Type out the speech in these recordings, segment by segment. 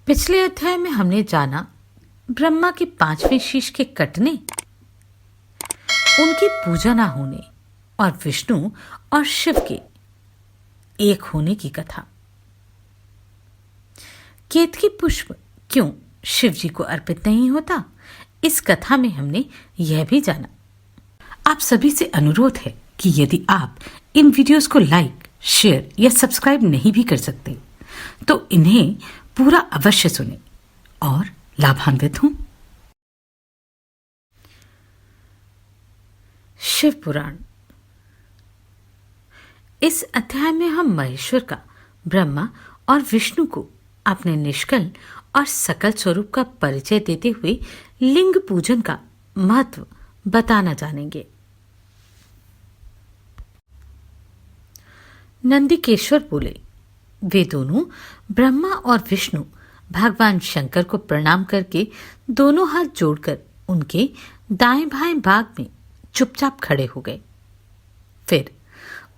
पिछले अध्याय में हमने जाना ब्रह्मा के 5वें शीश के कटने, उनकी पूजा न होने और विष्णु और शिव के एक होने की कथा। केतकी पुष्प क्यों शिव जी को अर्पित नहीं होता, इस कथा में हमने यह भी जाना। आप सभी से अनुरोध है कि यदि आप इन वीडियोस को लाइक, शेयर या सब्सक्राइब नहीं भी कर सकते तो इन्हें पूरा अवश्य सुने और लाभान्वित हों। शिव पुराण। इस अध्याय में हम महेश्वर का ब्रह्मा और विष्णु को अपने निष्कल और सकल स्वरूप का परिचय देते हुए लिंग पूजन का महत्व बताना जानेंगे। नंदिकेश्वर बोले, वे दोनों ब्रह्मा और विष्णु भगवान शंकर को प्रणाम करके दोनों हाथ जोड़कर उनके दाएं बाएं भाग में चुपचाप खड़े हो गए। फिर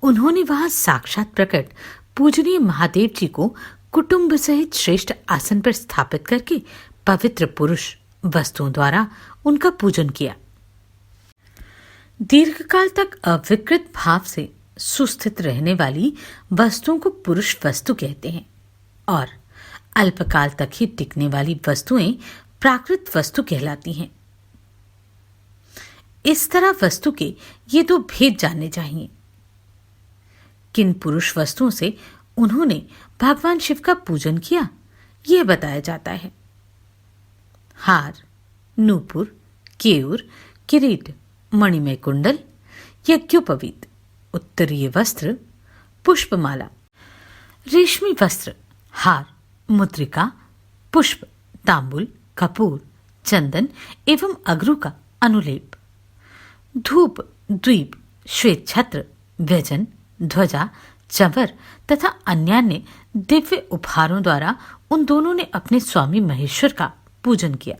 उन्होंने वहां साक्षात प्रकट पूजनीय महादेव जी को कुटुंब सहित श्रेष्ठ आसन पर स्थापित करके पवित्र पुरुष वस्तुओं द्वारा उनका पूजन किया। दीर्घकाल तक अविकृत भाव से सुस्थित रहने वाली वस्तुओं को पुरुष वस्तु कहते हैं और अल्पकाल तक ही टिकने वाली वस्तुएं प्राकृत वस्तु कहलाती हैं। इस तरह वस्तु के ये दो भेद जानने चाहिए। किन पुरुष वस्तुओं से उन्होंने भगवान शिव का पूजन किया, यह बताया जाता है। हार, नूपुर, केयूर, किरीट, मणिमय कुंडल, यज्ञोपवीत, उत्तरीय वस्त्र, पुष्पमाला, रेशमी वस्त्र, हार, मुद्रिका, पुष्प, तांबुल, कपूर, चंदन एवं अगरू का अनुलेप, धूप, द्वीप, श्वेत छत्र, व्यजन, ध्वजा, चंवर तथा अन्यान्य दिव्य उपहारों द्वारा उन दोनों ने अपने स्वामी महेश्वर का पूजन किया,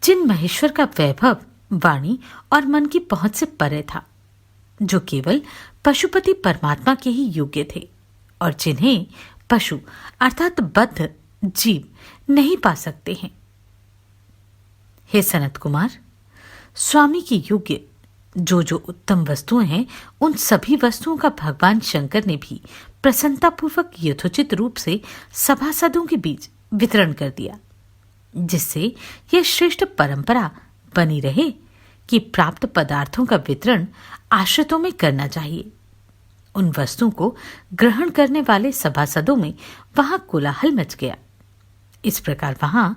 जिन महेश्वर का वैभव वाणी और मन की पहुंच से परे था, जो केवल पशुपति परमात्मा के ही योग्य थे और जिन्हें पशु अर्थात बद्ध जीव नहीं पा सकते हैं। हे सनत कुमार, स्वामी के योग्य जो जो उत्तम वस्तुएं हैं, उन सभी वस्तुओं का भगवान शंकर ने भी प्रसन्नतापूर्वक यथोचित रूप से सभासदों के बीच वितरण कर दिया, जिससे यह श्रेष्ठ परंपरा बनी रहे कि प्राप्त पदार्थों का वितरण आश्रितों में करना चाहिए। उन वस्तुओं को ग्रहण करने वाले सभासदों में वहां कोलाहल मच गया। इस प्रकार वहां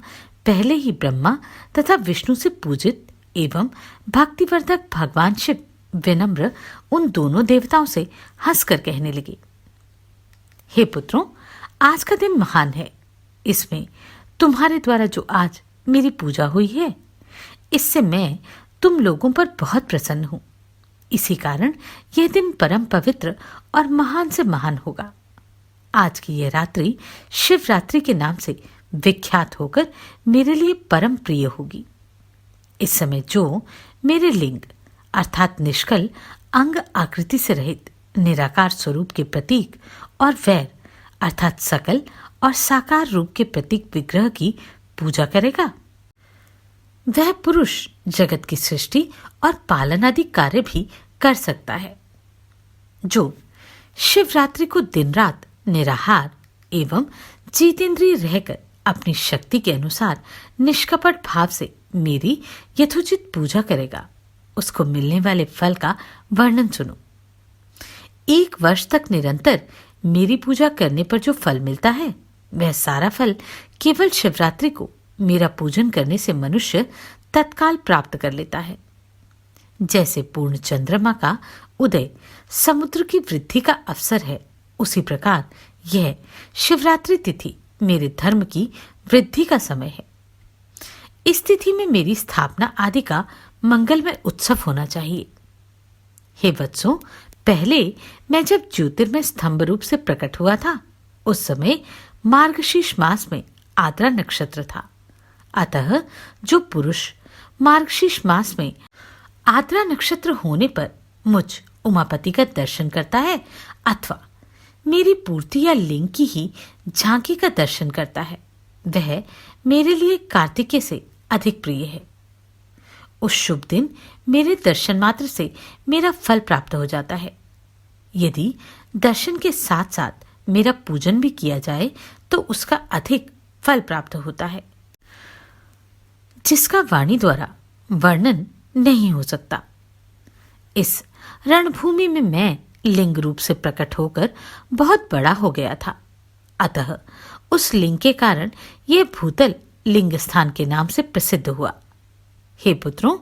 पहले ही ब्रह्मा तथा विष्णु से पूजित एवं भक्तिवर्धक भगवान शिव विनम्र उन दोनों देवताओं से हंसकर कहने लगे, हे पुत्रों, आज का दिन महान है। इसमें तुम्हारे द्वारा जो आज मेरी पूजा हुई है, इससे मैं तुम लोगों पर बहुत प्रसन्न हूं। इसी कारण यह दिन परम पवित्र और महान से महान होगा। आज की यह रात्रि शिवरात्रि के नाम से विख्यात होकर मेरे लिए परम प्रिय होगी। इस समय जो मेरे लिंग अर्थात निष्कल अंग आकृति से रहित निराकार स्वरूप के प्रतीक और वैर अर्थात सकल और साकार रूप के प्रतीक विग्रह की पूजा करेगा, वह पुरुष जगत की सृष्टि और पालन आदि कार्य भी कर सकता है। जो शिवरात्रि को दिन रात निराहार एवं जितेंद्रिय रहकर अपनी शक्ति के अनुसार निष्कपट भाव से मेरी यथोचित पूजा करेगा, उसको मिलने वाले फल का वर्णन सुनो। 1 वर्ष तक निरंतर मेरी पूजा करने पर जो फल मिलता है, वह सारा फल केवल शिवरात्रि को मेरा पूजन करने से मनुष्य तत्काल प्राप्त कर लेता है। जैसे पूर्ण चंद्रमा का उदय समुद्र की वृद्धि का अवसर है, उसी प्रकार यह शिवरात्रि तिथि मेरे धर्म की वृद्धि का समय है। इस तिथि में मेरी स्थापना आदि का मंगलमय उत्सव होना चाहिए। हे वत्सों, पहले मैं जब ज्योतिर्मय स्तंभ रूप से प्रकट हुआ था, उस समय मार्गशीर्ष मास में आद्रा नक्षत्र था। अतः जो पुरुष मार्गशीर्ष मास में आद्रा नक्षत्र होने पर मुझ उमापति का दर्शन करता है अथवा मेरी पूर्ति या लिंग की ही झांकी का दर्शन करता है, वह मेरे लिए कार्तिकेय से अधिक प्रिय है। उस शुभ दिन मेरे दर्शन मात्र से मेरा फल प्राप्त हो जाता है। यदि दर्शन के साथ साथ मेरा पूजन भी किया जाए तो उसका अधिक फल प्राप्त होता है, जिसका वाणी द्वारा वर्णन नहीं हो सकता। इस रणभूमि में मैं लिंग रूप से प्रकट होकर बहुत बड़ा हो गया था, अतः उस लिंग के कारण यह भूतल लिंग स्थान के नाम से प्रसिद्ध हुआ। हे पुत्रों,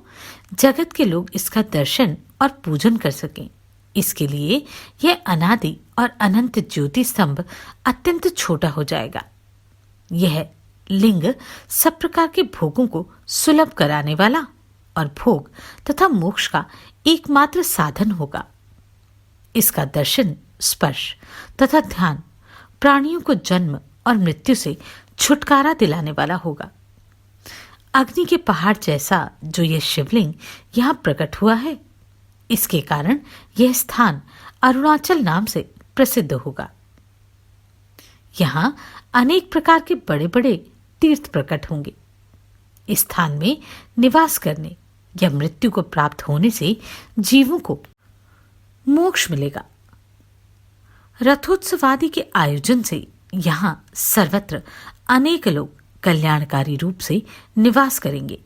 जगत के लोग इसका दर्शन और पूजन कर सकें, इसके लिए यह अनादि और अनंत ज्योति स्तंभ अत्यंत छोटा हो जाएगा। यह लिंग सब प्रकार के भोगों को सुलभ कराने वाला और भोग तथा मोक्ष का एकमात्र साधन होगा। इसका दर्शन, स्पर्श तथा ध्यान प्राणियों को जन्म और मृत्यु से छुटकारा दिलाने वाला होगा। अग्नि के पहाड़ जैसा जो यह शिवलिंग यहाँ प्रकट हुआ है, इसके कारण यह स्थान अरुणाचल नाम से प्रसिद्ध होगा। यहाँ अनेक प्रकार के बड़े बड़े तीर्थ प्रकट होंगे। इस स्थान में निवास करने या मृत्यु को प्राप्त होने से जीवों को मोक्ष मिलेगा। रथोत्सव आदि के आयोजन से यहाँ सर्वत्र अनेक लोग कल्याणकारी रूप से निवास करेंगे।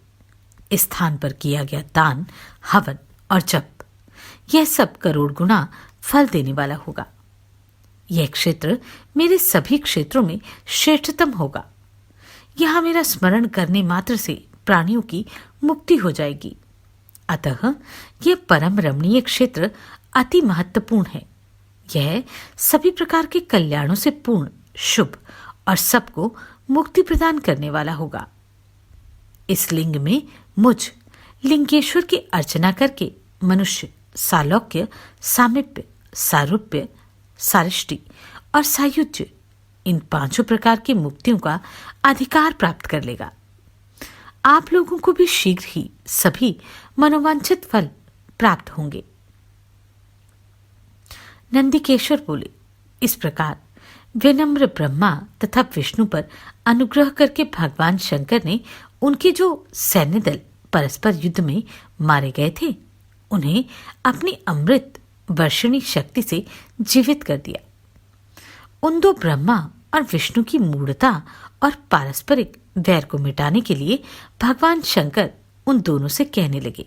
इस स्थान पर किया गया दान, हवन और जप, यह सब करोड़ गुना फल देने वाला होगा। यह क्षेत्र मेरे सभी क्षेत्रों में श्रेष्ठतम होगा। यहाँ मेरा स्मरण करने मात्र से प्राणियों की मुक्ति हो जाएगी। अतः यह परम रमणीय क्षेत्र अति महत्वपूर्ण है। यह सभी प्रकार के कल्याणों से पूर्ण, शुभ और सबको मुक्ति प्रदान करने वाला होगा। इस लिंग में मुझ लिंगेश्वर की अर्चना करके मनुष्य सालोक्य, सामिप्य, सारूप्य, सारिष्टि और सायुज्य, इन पांचों प्रकार की मुक्तियों का अधिकार प्राप्त कर लेगा। आप लोगों को भी शीघ्र ही सभी मनोवांछित फल प्राप्त होंगे। नंदिकेश्वर बोले, इस प्रकार विनम्र ब्रह्मा तथा विष्णु पर अनुग्रह करके भगवान शंकर ने उनके जो सैन्य दल परस्पर युद्ध में मारे गए थे, उन्हें अपनी अमृत वर्षिणी शक्ति से जीवित कर दिया। उन दो ब्रह्मा और विष्णु की मूढ़ता और पारस्परिक वैर को मिटाने के लिए भगवान शंकर उन दोनों से कहने लगे,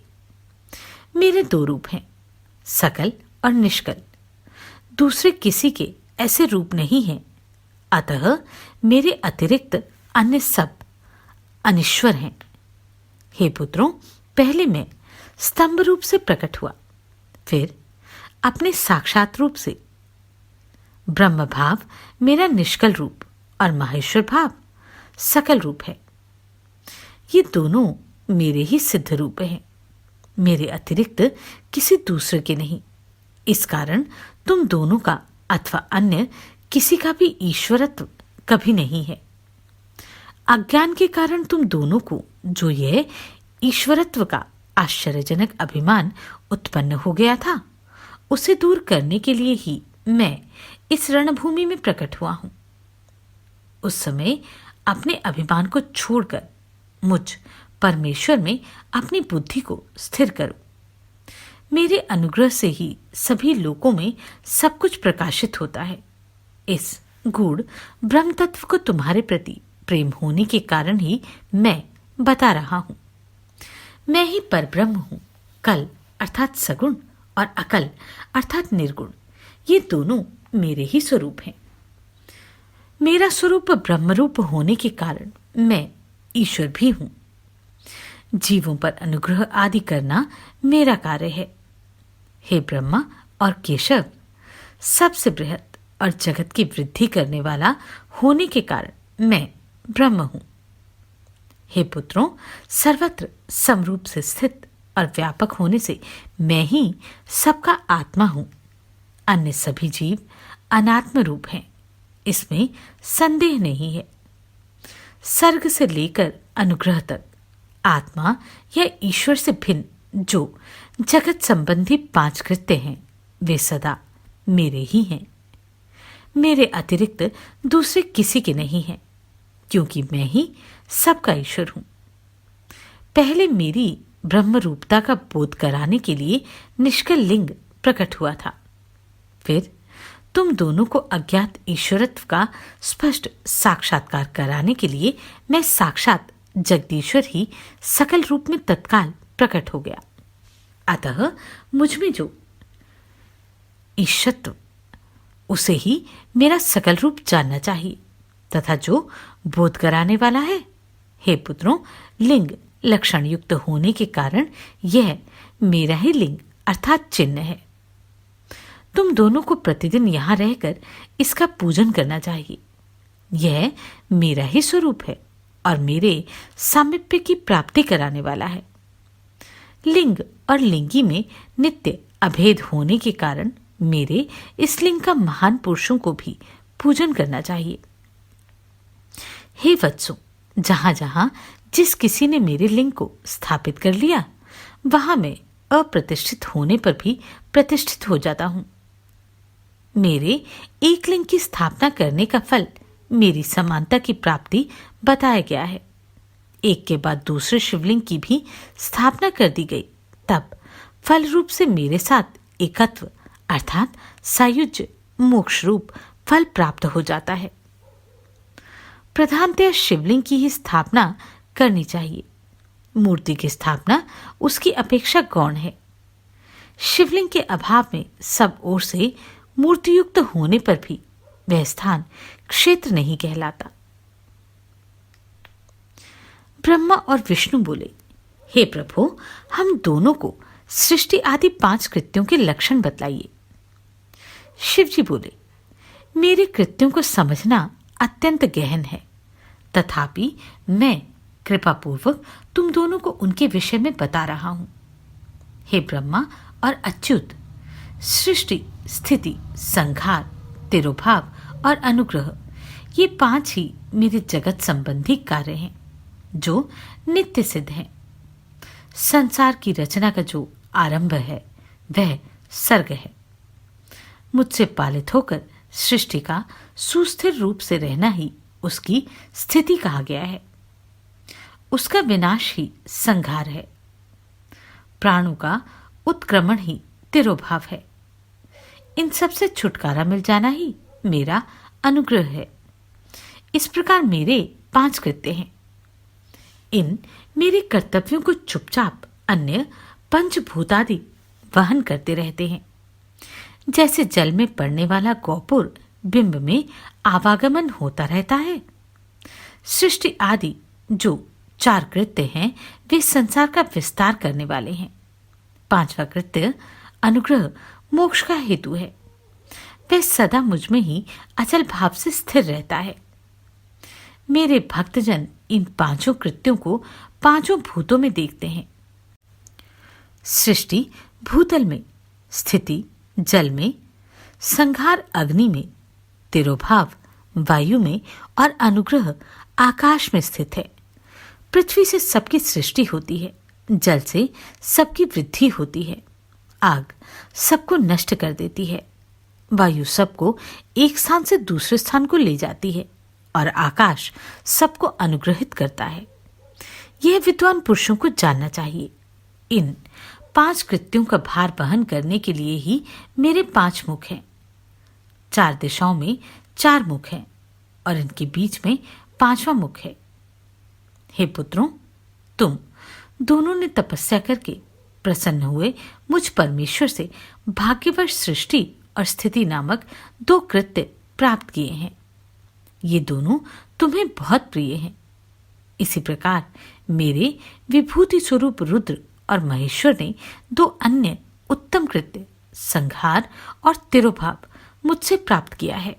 मेरे दो रूप हैं, सकल और निष्कल। दूसरे किसी के ऐसे रूप नहीं हैं, अतः मेरे अतिरिक्त अन्य सब अनिश्वर हैं। हे पुत्रों, पहले मैं स्तंभ रूप से प्रकट हुआ, फिर अपने साक्षात रूप से। ब्रह्म भाव मेरा निष्कल रूप और माहेश्वर भाव सकल रूप है। ये दोनों मेरे ही सिद्ध रूप हैं, मेरे अतिरिक्त किसी दूसरे के नहीं। इस कारण तुम दोनों का अथवा अन्य किसी का भी ईश्वरत्व कभी नहीं है। अज्ञान के कारण तुम दोनों को जो यह ईश्वरत्व का आश्चर्यजनक अभिमान उत्पन्न हो गया था, उसे दूर करने के लिए ही मैं इस रणभूमि में प्रकट हुआ हूं। उस समय अपने अभिमान को छोड़कर मुझ परमेश्वर में अपनी बुद्धि को स्थिर करो। मेरे अनुग्रह से ही सभी लोकों में सब कुछ प्रकाशित होता है। इस गूढ़ ब्रह्म तत्व को तुम्हारे प्रति प्रेम होने के कारण ही मैं बता रहा हूं। मैं ही परब्रह्म हूं। कल अर्थात सगुण और अकल अर्थात निर्गुण, ये दोनों मेरे ही स्वरूप हैं। मेरा स्वरूप ब्रह्मरूप होने के कारण मैं ईश्वर भी हूं। जीवों पर अनुग्रह आदि करना मेरा कार्य है। हे ब्रह्मा और केशव, सबसे बृहत और जगत की वृद्धि करने वाला होने के कारण मैं ब्रह्म हूं। हे पुत्रों, सर्वत्र समरूप से स्थित और व्यापक होने से मैं ही सबका आत्मा हूं। अन्य सभी जीव अनात्म रूप हैं, इसमें संदेह नहीं है। सर्ग से लेकर अनुग्रह तक आत्मा या ईश्वर से भिन्न जो जगत संबंधी 5 कृत्य हैं, वे सदा मेरे ही हैं। मेरे अतिरिक्त दूसरे किसी के नहीं हैं। क्योंकि मैं ही सबका ईश्वर हूं। पहले मेरी ब्रह्म रूपता का बोध कराने के लिए निष्कल लिंग प्रकट हुआ था। फिर तुम दोनों को अज्ञात ईश्वरत्व का स्पष्ट साक्षात्कार कराने के लिए मैं साक्षात जगदीश्वर ही सकल रूप में तत्काल प्रकट हो गया। अतः मुझ में जो ईशत्व, उसे ही मेरा सकल रूप जानना चाहिए तथा जो बोध कराने वाला है। हे पुत्रों, लिंग लक्षण युक्त होने के कारण यह मेरा ही लिंग अर्थात चिन्ह है। तुम दोनों को प्रतिदिन यहां रहकर इसका पूजन करना चाहिए। यह मेरा ही स्वरूप है और मेरे सामीप्य की प्राप्ति कराने वाला है। लिंग और लिंगी में नित्य अभेद होने के कारण मेरे इस लिंग का महान पुरुषों को भी पूजन करना चाहिए। हे वत्सों, जहां जहां जिस किसी ने मेरे लिंग को स्थापित कर लिया, वहां मैं अप्रतिष्ठित होने पर भी प्रतिष्ठित हो जाता हूं। मेरे एक लिंग की स्थापना करने का फल मेरी समानता की प्राप्ति बताया गया है। एक के बाद दूसरे शिवलिंग की भी स्थापना कर दी गई, तब फल रूप से मेरे साथ एकत्व अर्थात सायुज्य मोक्ष रूप फल प्राप्त हो जाता है। प्रधानतः शिवलिंग की ही स्थापना करनी चाहिए। मूर्ति की स्थापना उसकी अपेक्षा गौण है। शिवलिंग के अभाव में सब ओर से मूर्तियुक्त होने पर भी वह स्थान क्षेत्र नहीं कहलाता। ब्रह्मा और विष्णु बोले, हे प्रभु, हम दोनों को सृष्टि आदि 5 कृत्यों के लक्षण बतलाइए। शिव जी बोले, मेरे कृत्यों को समझना अत्यंत गहन है, तथापि मैं कृपापूर्वक तुम दोनों को उनके विषय में बता रहा हूं। हे ब्रह्मा और अच्युत, सृष्टि, स्थिति, संहार, तिरोभाव और अनुग्रह, ये 5 ही मेरे जगत संबंधी कार्य हैं जो नित्य सिद्ध हैं। संसार की रचना का जो आरंभ है वह सर्ग है। मुझसे पालित होकर सृष्टि का सुस्थिर रूप से रहना ही उसकी स्थिति कहा गया है। उसका विनाश ही संहार है। प्राणों का उत्क्रमण ही तिरोभाव है। इन सब से छुटकारा मिल जाना ही मेरा अनुग्रह है। इस प्रकार मेरे 5 कृत्य हैं। इन मेरे कर्तव्यों को चुपचाप अन्य पंचभूतादि वहन करते रहते हैं। जैसे जल में पड़ने वाला गौपुर बिंब में आवागमन होता रहता है, सृष्टि आदि जो 4 कृत्य हैं वे संसार का विस्तार करने वाले हैं। 5वां कृत्य अनुग्रह मोक्ष का हेतु है। वह सदा मुझ में ही अचल भाव से स्थिर रहता है। मेरे भक्तजन इन 5 कृत्यों को 5 भूतों में देखते हैं। सृष्टि भूतल में, स्थिति जल में, संहार अग्नि में, तिरोभाव वायु में और अनुग्रह आकाश में स्थित है। पृथ्वी से सबकी सृष्टि होती है, जल से सबकी वृद्धि होती है, आग सबको नष्ट कर देती है, वायु सबको एक स्थान से दूसरे स्थान को ले जाती है और आकाश सबको अनुग्रहित करता है। यह विद्वान पुरुषों को जानना चाहिए। इन 5 कृत्यों का भार वहन करने के लिए ही मेरे 5 मुख हैं। 4 दिशाओं में 4 मुख हैं और इनके बीच में 5वां मुख है। हे पुत्रों, तुम दोनों ने तपस्या करके प्रसन्न हुए मुझ परमेश्वर से भाग्यवश सृष्टि और स्थिति नामक 2 कृत्य प्राप्त किए हैं। ये दोनों तुम्हें बहुत प्रिय हैं। इसी प्रकार मेरे विभूति स्वरूप रुद्र और महेश्वर ने 2 अन्य उत्तम कृत्य संहार और तिरोभाव मुझसे प्राप्त किया है,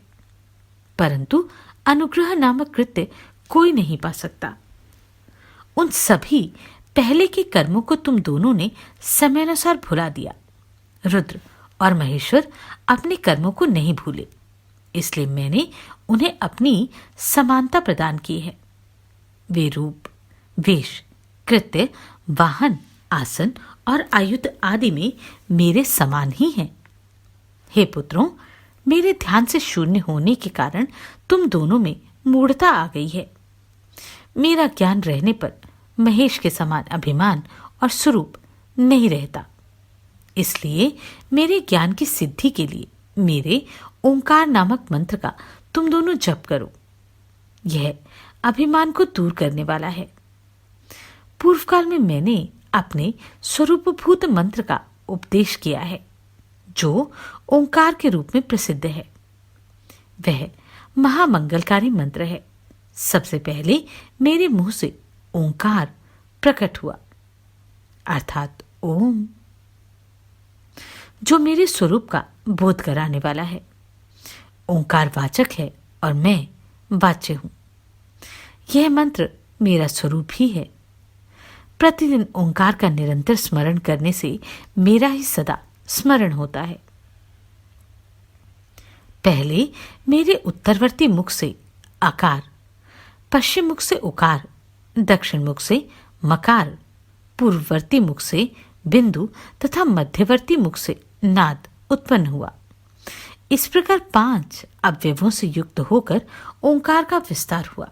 परंतु अनुग्रह नामक कृत्य कोई नहीं पा सकता। उन सभी पहले के कर्मों को तुम दोनों ने समयानुसार भुला दिया। रुद्र और महेश्वर अपने कर्मों को नहीं भूले, इसलिए मैंने उन्हें अपनी समानता प्रदान की है। वे रूप, वेश, कृत्य, वाहन, आसन और आयुध आदि में मेरे समान ही हैं। हे पुत्रों, मेरे ध्यान से शून्य होने के कारण तुम दोनों में मूढ़ता आ गई है। मेरा ज्ञान रहने पर महेश के समान अभिमान और स्वरूप नहीं रहता। इसलिए मेरे ज्ञान की सिद्धि के लिए मेरे ओंकार नामक मंत्र का तुम दोनों जप करो। यह अभिमान को दूर करने वाला है। पूर्व काल में मैंने अपने स्वरूपभूत मंत्र का उपदेश किया है, जो ओंकार के रूप में प्रसिद्ध है। वह महामंगलकारी मंत्र है। सबसे पहले मेरे मुंह से ओंकार प्रकट हुआ, अर्थात ओम, जो मेरे स्वरूप का बोध कराने वाला है। ओंकार वाचक है और मैं वाच्य हूं। यह मंत्र मेरा स्वरूप ही है। प्रतिदिन ओंकार का निरंतर स्मरण करने से मेरा ही सदा स्मरण होता है। पहले मेरे उत्तरवर्ती मुख से आकार, पश्चिम मुख से उकार, दक्षिण मुख से मकार, पूर्ववर्ती मुख से बिंदु तथा मध्यवर्ती मुख से नाद उत्पन्न हुआ। इस प्रकार 5 अवयवों से युक्त होकर ओंकार का विस्तार हुआ।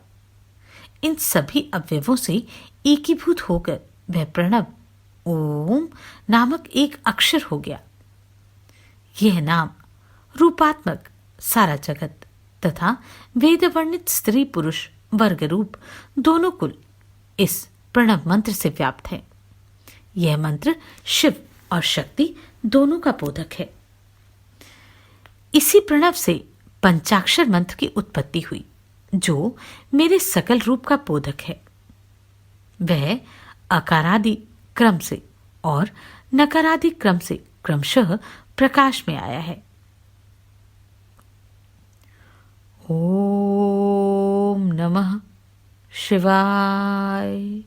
इन सभी अवयवों से एकीभूत होकर वह प्रणव ओम नामक एक अक्षर हो गया। यह नाम रूपात्मक सारा जगत तथा वेद वर्णित स्त्री पुरुष वर्ग रूप दोनों कुल इस प्रणव मंत्र से व्याप्त है। यह मंत्र शिव और शक्ति दोनों का बोधक है। इसी प्रणव से पंचाक्षर मंत्र की उत्पत्ति हुई, जो मेरे सकल रूप का बोधक है। वह अकारादि क्रम से और नकारादि क्रम से क्रमशः प्रकाश में आया है। ओम नमः शिवाय।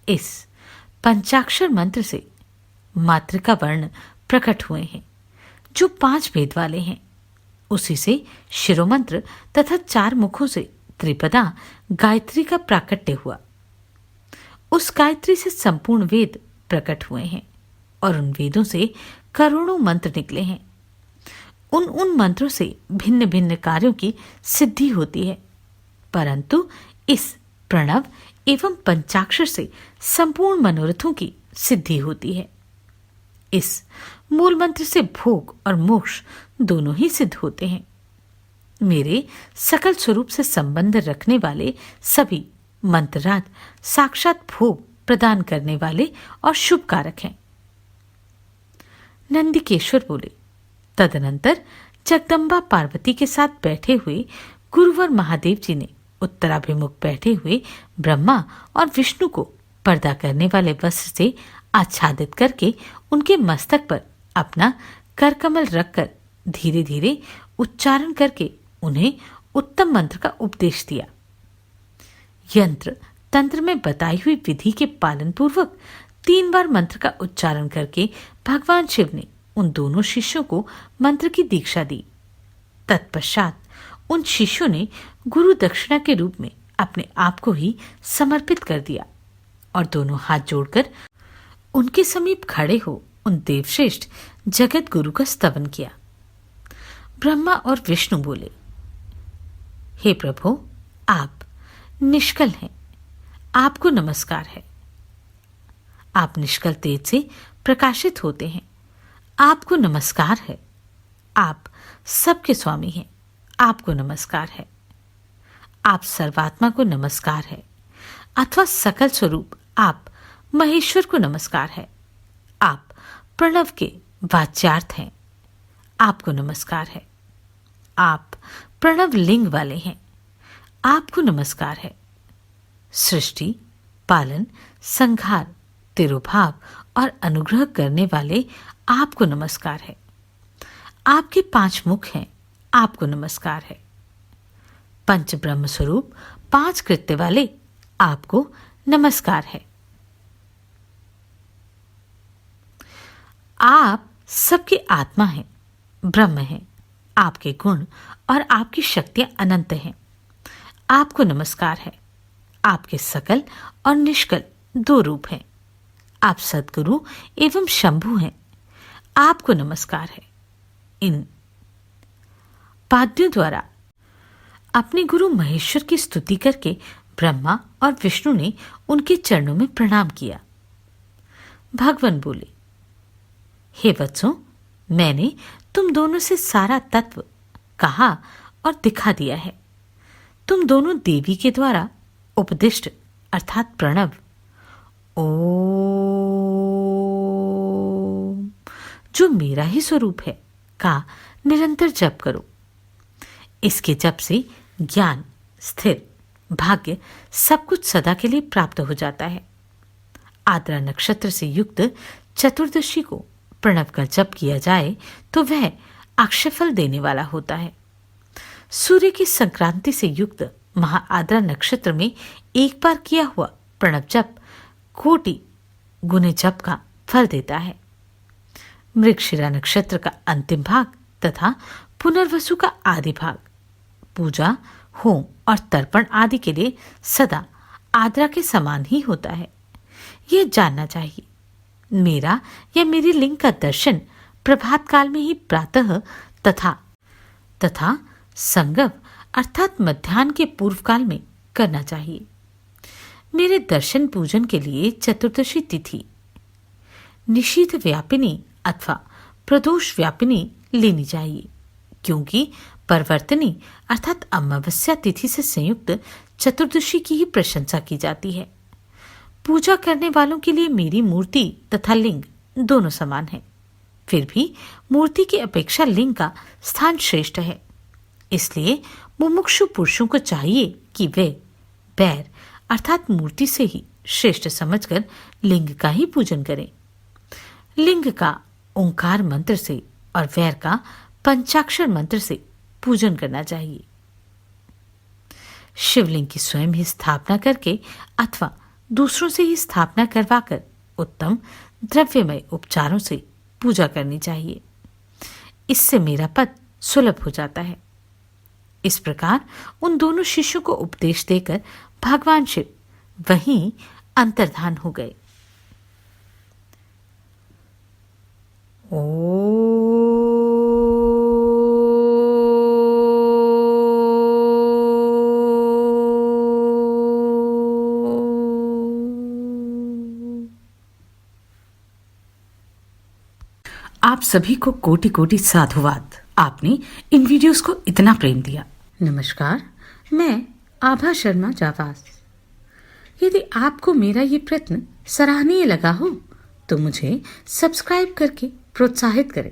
इस पंचाक्षर मंत्र से मातृका वर्ण प्रकट हुए हैं, जो 5 भेद वाले हैं। उसी से शिरोमंत्र तथा 4 मुखों से त्रिपदा गायत्री का प्राकट्य हुआ। उस गायत्री से संपूर्ण वेद प्रकट हुए हैं और उन वेदों से करोड़ों मंत्र निकले हैं। उन मंत्रों से भिन्न भिन्न कार्यों की सिद्धि होती है, परंतु इस प्रणव एवं पंचाक्षर से संपूर्ण मनोरथों की सिद्धि होती है। इस मूल मंत्र से भोग और मोक्ष दोनों ही सिद्ध होते हैं। मेरे सकल स्वरूप से संबंध रखने वाले सभी मंत्रराज साक्षात भोग प्रदान करने वाले और शुभ कारक हैं। नंदिकेश्वर बोले, तदनंतर जगदम्बा पार्वती के साथ बैठे हुए गुरुवर महादेव जी ने उत्तराभिमुख बैठे हुए ब्रह्मा और विष्णु को पर्दा करने वाले वस्त्र से आच्छादित करके उनके मस्तक पर अपना करकमल रखकर धीरे धीरे उच्चारण करके उन्हें उत्तम मंत्र का उपदेश दिया। यंत्र तंत्र में बताई हुई विधि के पालन पूर्वक 3 बार मंत्र का उच्चारण करके भगवान शिव ने उन दोनों शिष्यों को मंत्र की दीक्षा दी। तत्पश्चात उन शिष्यों ने गुरु दक्षिणा के रूप में अपने आप को ही समर्पित कर दिया और दोनों हाथ जोड़कर उनके समीप खड़े हो उन देवश्रेष्ठ जगत गुरु का स्तवन किया। ब्रह्मा और विष्णु बोले, हे प्रभु, आप निष्कल हैं, आपको नमस्कार है। आप निष्कल तेज से प्रकाशित होते हैं, आपको नमस्कार है। आप सबके स्वामी हैं, आपको नमस्कार है। आप सर्वात्मा को नमस्कार है, अथवा सकल स्वरूप आप महेश्वर को नमस्कार है। आप प्रणव के वाच्यार्थ हैं, आपको नमस्कार है। आप प्रणव लिंग वाले हैं, आपको नमस्कार है। सृष्टि, पालन, संहार, तिरोभाव और अनुग्रह करने वाले आपको नमस्कार है। आपके 5 मुख हैं, आपको नमस्कार है। पंच ब्रह्म स्वरूप 5 कृत्य वाले आपको नमस्कार है। आप सबकी आत्मा हैं, ब्रह्म हैं। आपके गुण और आपकी शक्तियां अनंत हैं, आपको नमस्कार है। आपके सकल और निष्कल 2 रूप हैं। आप सद्गुरु एवं शंभु हैं, आपको नमस्कार है। इन पाद्यों द्वारा अपने गुरु महेश्वर की स्तुति करके ब्रह्मा और विष्णु ने उनके चरणों में प्रणाम किया। भगवान बोले, हे वत्सों, मैंने तुम दोनों से सारा तत्व कहा और दिखा दिया है। तुम दोनों देवी के द्वारा उपदिष्ट अर्थात प्रणव ओम, जो मेरा ही स्वरूप है, का निरंतर जप करो। इसके जप से ज्ञान, स्थिर, भाग्य सब कुछ सदा के लिए प्राप्त हो जाता है। आद्रा नक्षत्र से युक्त चतुर्दशी को प्रणव का जप किया जाए तो वह अक्षयफल देने वाला होता है। सूर्य की संक्रांति से युक्त महाआद्रा नक्षत्र में एक बार किया हुआ प्रणव जप कोटि गुने जप का फल देता है। मृगशिरा नक्षत्र का अंतिम भाग तथा पुनर्वसु का आदि भाग पूजा, होम और तर्पण आदि के लिए सदा आद्रा के समान ही होता है। यह जानना चाहिए। मेरा या मेरी लिंग का दर्शन प्रभात काल में ही प्रातः तथा संगव अर्थात मध्याह्न के पूर्व काल में करना चाहिए। मेरे दर्शन पूजन के लिए चतुर्दशी तिथि निषिद्ध व्यापिनी अथवा प्रदोष व्यापिनी लेनी चाहिए, क्योंकि परवर्तनी अर्थात अमावस्या तिथि से संयुक्त चतुर्दशी की ही प्रशंसा की जाती है। पूजा करने वालों के लिए मेरी मूर्ति तथा लिंग दोनों समान है। फिर भी मूर्ति की अपेक्षा लिंग का स्थान श्रेष्ठ है। इसलिए मुमुक्षु पुरुषों को चाहिए कि वे बैर अर्थात मूर्ति से ही श्रेष्ठ समझकर लिंग का ही पूजन करें। लिंग का ओंकार मंत्र से और वैर का पंचाक्षर मंत्र से पूजन करना चाहिए। शिवलिंग की स्वयं ही स्थापना करके अथवा दूसरों से ही स्थापना करवाकर उत्तम द्रव्यमय उपचारों से पूजा करनी चाहिए। इससे मेरा पद सुलभ हो जाता है। इस प्रकार उन दोनों शिष्यों को उपदेश देकर भगवान शिव वहीं अंतर्धान हो गए। आप सभी को कोटि कोटि साधुवाद। आपने इन वीडियोस को इतना प्रेम दिया। नमस्कार, मैं आभा शर्मा जावास। यदि आपको मेरा ये प्रयत्न सराहनीय लगा हो तो मुझे सब्सक्राइब करके प्रोत्साहित करें।